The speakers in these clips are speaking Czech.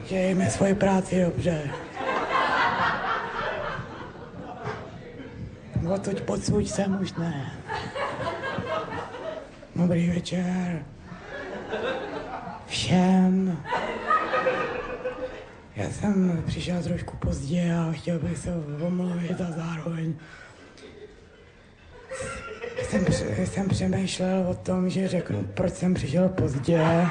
Dějme svoji práci dobře. Odtud podsud sem už ne. Dobrý večer. Všem. Já jsem přišel trošku pozdě a chtěl bych se omluvit a zároveň jsem přemýšlel o tom, že řeknu, proč jsem přišel pozdě.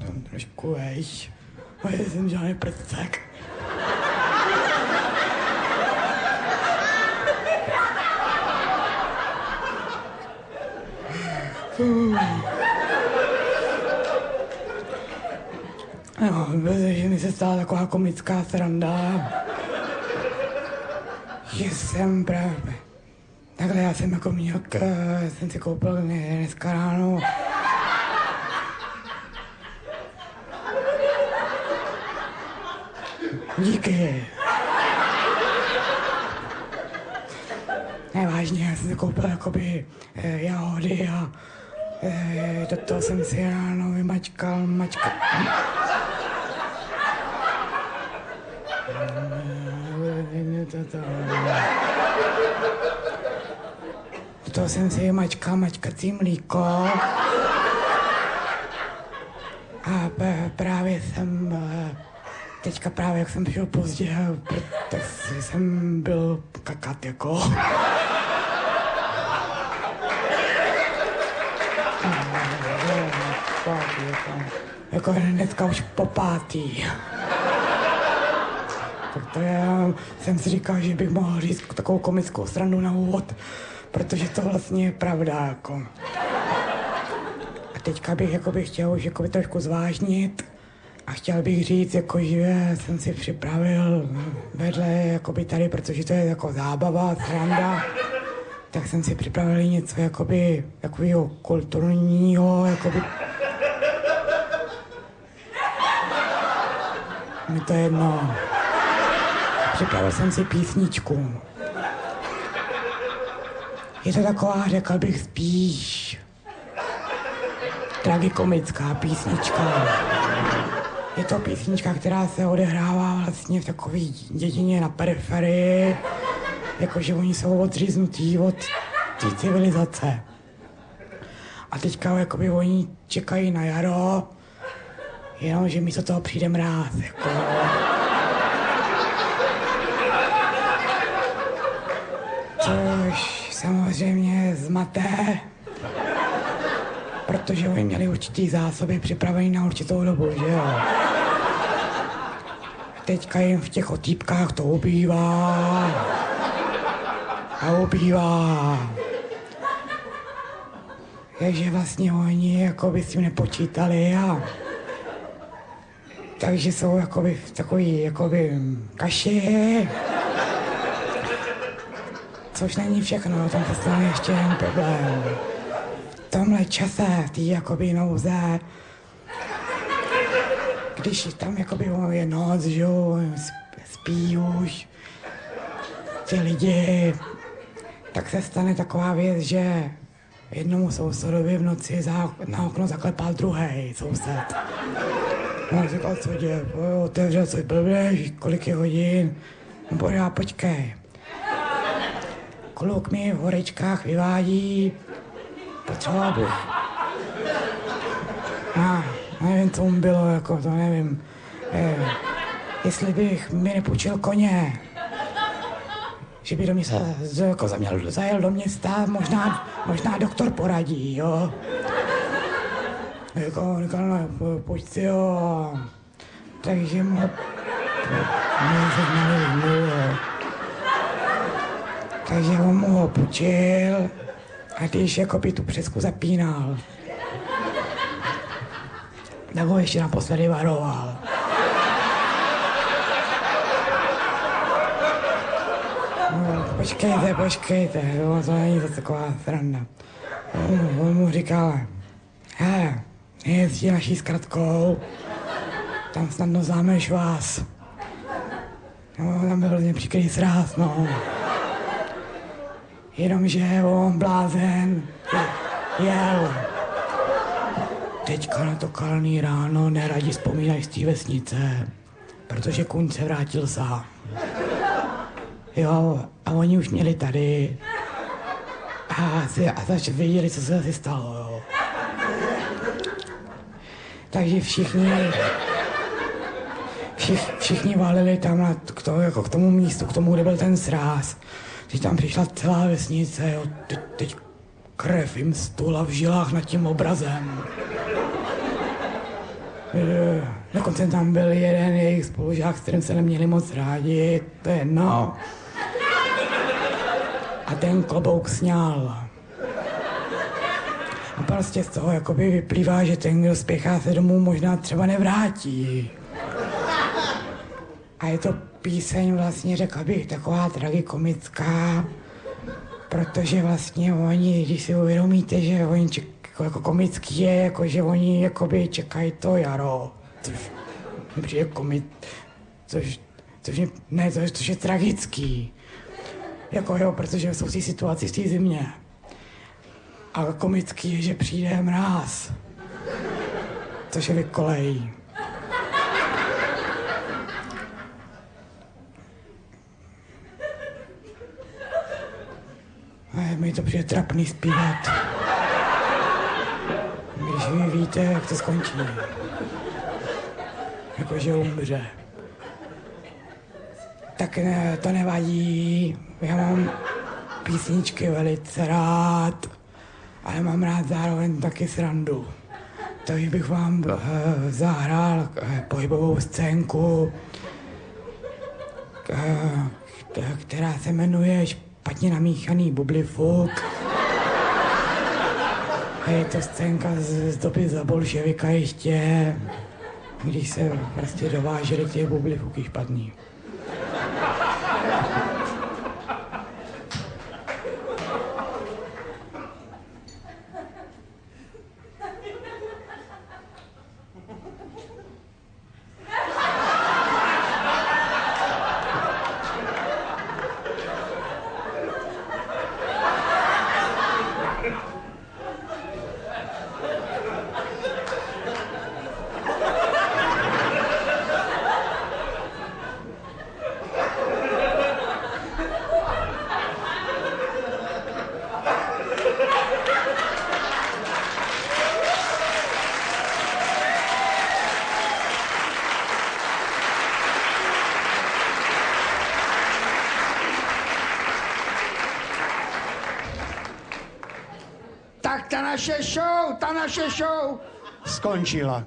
Tam trošku vejš, ale jsem žádný prcek. No, že mi se stala taková komická sranda, že jsem právě... Takhle já jsem jako měl, jsem si koupil dneska ráno. Díky. Ne, vážně, já jsem si koupil jakoby jahody a do toho jsem si ráno vymačkal do toho jsem si vymačkal mačkací mlíko a právě jsem teďka právě jak jsem přišel pozdě, tak jsem byl kakat jako. Jako dneska už po pátý. Tak to já jsem si říkal, že bych mohl říct takovou komickou srandu na úvod, protože to vlastně je pravda, jako. A teďka bych chtěl už trošku zvážnit a chtěl bych říct, jako, že jsem si připravil vedle jakoby tady, protože to je jako zábava, sranda, tak jsem si připravil něco jakoby takového kulturního, jakoby. Mi to jedno. Připravil jsem si písničku. Je to taková, řekl bych, spíš tragikomická písnička. Je to písnička, která se odehrává vlastně v takové dědině na periferii, jakože oni jsou odříznutí od té civilizace. A teďka jakoby oni čekají na jaro, jenomže místo toho přijde mráz, jako. Což samozřejmě zmaté, protože oni měli určitý zásoby připravený na určitou dobu, že jo. Teďka jim v těch otýpkách to ubývá. A ubývá. Takže vlastně oni jakoby s tím nepočítali a takže jsou jakoby v takový jakoby kaši. Což není všechno, tam se stane ještě jen problém. V tomhle čase, v té jakoby nouze, když tam jakoby je noc, že jo, spí už ti lidi, tak se stane taková věc, že jednomu sousedovi v noci na okno zaklepal druhý soused. On říkal, co děje, otevřel se blbě, kolik je hodin, nebo já počkej. Kluk mi v horečkách vyvádí, potřeboval bych. Nevím, co mu bylo, jako to nevím. Jestli bych mi nepůjčil koně, že by do mě jako zajel do města, možná doktor poradí, jo. Říkal, no, pojď si, jo. Takže mu... Takže on mu ho půjčil a když jakoby tu přesku zapínal, tak ho ještě naposledy varoval. No, počkejte, jo, to není to taková sranda. On mu říkal, nejezdí naší zkratkou, tam snadno známeš vás. No, tam byl hrozně příkrý sráz, no. Jenomže on blázen jel. Teďka na to kalný ráno neradi vzpomínají z té vesnice, protože kuň se vrátil sám. Jo, a oni už měli tady a věděli, co se asi stalo, jo. Takže všichni válili tam k tomu místu, k tomu, kde byl ten sráz. Když tam přišla celá vesnice, jo, teď krev jim stula v žilách nad tím obrazem. Dokonce tam byl jeden jejich spolužák, s kterým se neměli moc rádi, to je jedno. A ten klobouk sňal. A prostě z toho jakoby vyplývá, že ten, kdo spěchá se domů, možná třeba nevrátí. A je to píseň vlastně, řekl bych, taková tragikomická, protože vlastně oni, když si uvědomíte, že oni jako komický je, jako že oni jakoby čekají to jaro, což je což je tragický. Jako jo, protože jsou v té situaci v té zimě. A komický je, že přijde mráz, což je vykolejí. A mi to přijde trapný zpívat. Když vy víte, jak to skončí. Jakože umře. Tak ne, to nevadí. Já mám písničky velice rád, ale mám rád zároveň taky srandu. Takže bych vám zahrál pohybovou scénku, která se jmenuje Špatně namíchaný bublifuk. A je to scénka z doby za bolševika ještě, když se prostě dovážely těch bublifuky špatný. Tak ta naše show skončila.